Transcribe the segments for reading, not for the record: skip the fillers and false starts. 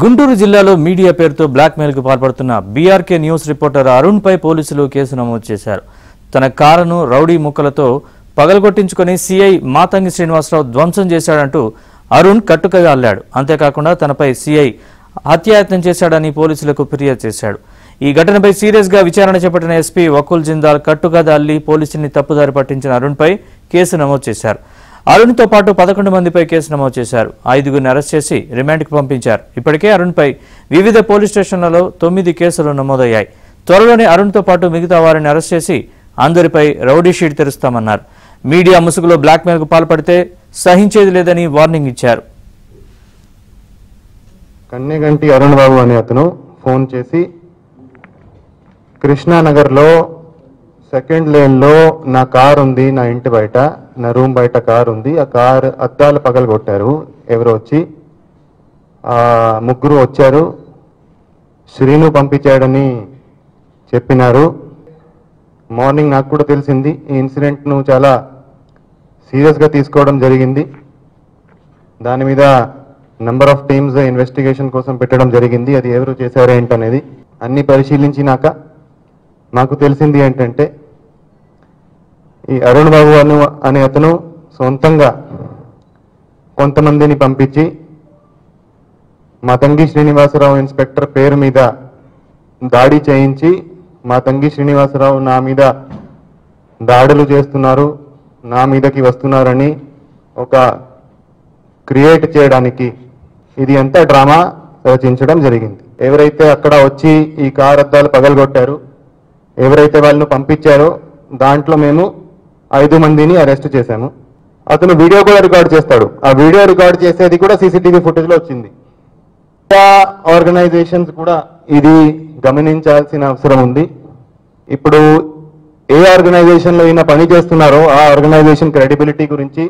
గుంటూరు జిల్లాలో మీడియా పేరుతో బ్లాక్మెయిల్కు పాల్పడుతున్న బీఆర్కే న్యూస్ రిపోర్టర్ అరుణ్ పై పోలీసులు కేసు నమోదు చేశారు. తన కారును రౌడీ ముక్కలతో పగలగొట్టించుకుని సీఐ మాతంగి శ్రీనివాసరావు ధ్వంసం చేశాడంటూ అరుణ్ కట్టుకగా అల్లాడు. అంతేకాకుండా తనపై సీఐ హత్యాయత్నం చేశాడని పోలీసులకు ఫిర్యాదు చేశాడు. ఈ ఘటనపై సీరియస్గా విచారణ చేపట్టిన ఎస్పీ వకుల్ జిందాల్ కట్టుకథ అల్లి పోలీసుల్ని తప్పుదారి పట్టించిన అరుణ్పై కేసు నమోదు చేశారు. అరుణ్తో పాటు 11 మందిపై కేసు నమోదు చేశారు. 5గురిని అరెస్ట్ చేసి రిమాండ్కి పంపించారు. ఇప్పటికే అరుణ్పై వివిధ పోలీస్ స్టేషన్లలో 9 కేసులు నమోదయ్యాయి. త్వరలోనే అరుణ్తో పాటు మిగతా వారిని అరెస్ట్ చేసి అందరిపై రౌడీ షీట్ తెరుస్తామన్నారు. మీడియా ముసుగులో బ్లాక్మెయిల్కు పాల్పడితే సహించేది లేదని వార్నింగ్ ఇచ్చారు. కన్నెగంటి అరుణ్ బాబు అనే అతను ఫోన్ చేసి కృష్ణానగర్లో సెకండ్ లేన్లో నా కార్ ఉంది, నా ఇంటి బయట, నా రూమ్ బయట కార్ ఉంది, ఆ కార్ అద్దాలు పగలగొట్టారు ఎవరు వచ్చి. ముగ్గురు వచ్చారు, శ్రీను పంపించాడని చెప్పినారు. మార్నింగ్ నాకు కూడా తెలిసింది. ఈ ఇన్సిడెంట్ను చాలా సీరియస్గా తీసుకోవడం జరిగింది. దాని మీద నెంబర్ ఆఫ్ టీమ్స్ ఇన్వెస్టిగేషన్ కోసం పెట్టడం జరిగింది. అది ఎవరు చేశారు ఏంటనేది అన్ని పరిశీలించినాక మాకు తెలిసింది ఏంటంటే ఈ అరుణ్ బాబు అనే అతను సొంతంగా కొంతమందిని పంపించి మాతంగి శ్రీనివాసరావు ఇన్స్పెక్టర్ పేరు మీద దాడి చేయించి మాతంగి శ్రీనివాసరావు నా మీద దాడులు చేస్తున్నారు, నా మీదకి వస్తున్నారని ఒక క్రియేట్ చేయడానికి ఇది అంతా డ్రామా రచించడం జరిగింది. ఎవరైతే అక్కడ వచ్చి ఈ కార్ అద్దాలు పగలగొట్టారు, ఎవరైతే వాళ్ళను పంపించారో దాంట్లో మేము 5 మందిని అరెస్ట్ చేశాము. అతను వీడియో కూడా రికార్డ్ చేస్తాడు. ఆ వీడియో రికార్డ్ చేసేది కూడా సీసీటీవీ ఫుటేజ్లో వచ్చింది. ఆర్గనైజేషన్స్ కూడా ఇది గమనించాల్సిన అవసరం ఉంది. ఇప్పుడు ఏ ఆర్గనైజేషన్లో ఈయన పని చేస్తున్నారో ఆ ఆర్గనైజేషన్ క్రెడిబిలిటీ గురించి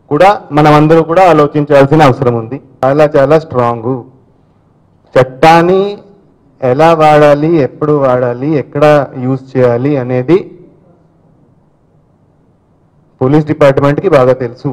కూడా మనం అందరూ కూడా ఆలోచించాల్సిన అవసరం ఉంది. చాలా స్ట్రాంగు చట్టాన్ని ఎలా వాడాలి, ఎప్పుడు వాడాలి, ఎక్కడ యూజ్ చేయాలి అనేది పోలీస్ డిపార్ట్మెంట్కి బాగా తెలుసు.